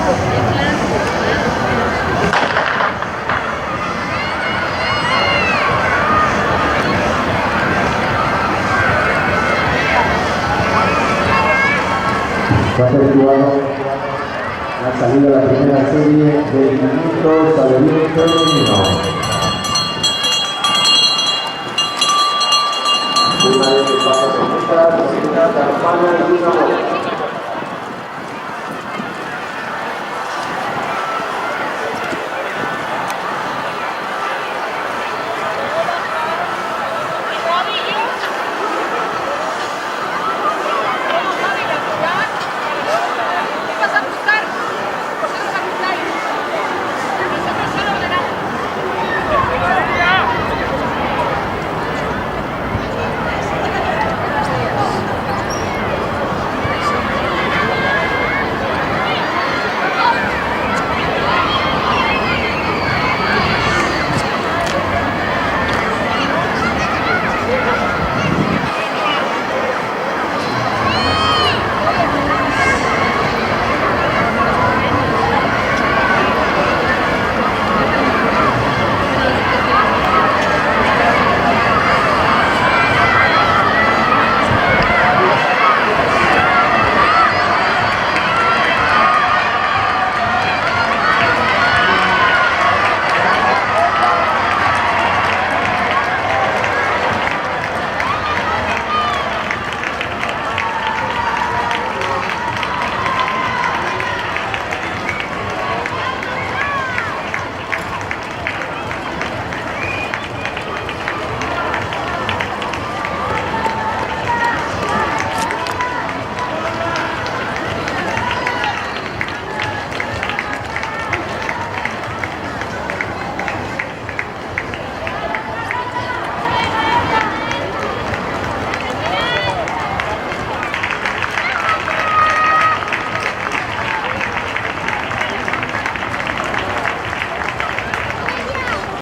Se ha efectuado la salida de la primera serie de minutos al evento femenino. Una vez que pasa por esta, Carmana y una bola.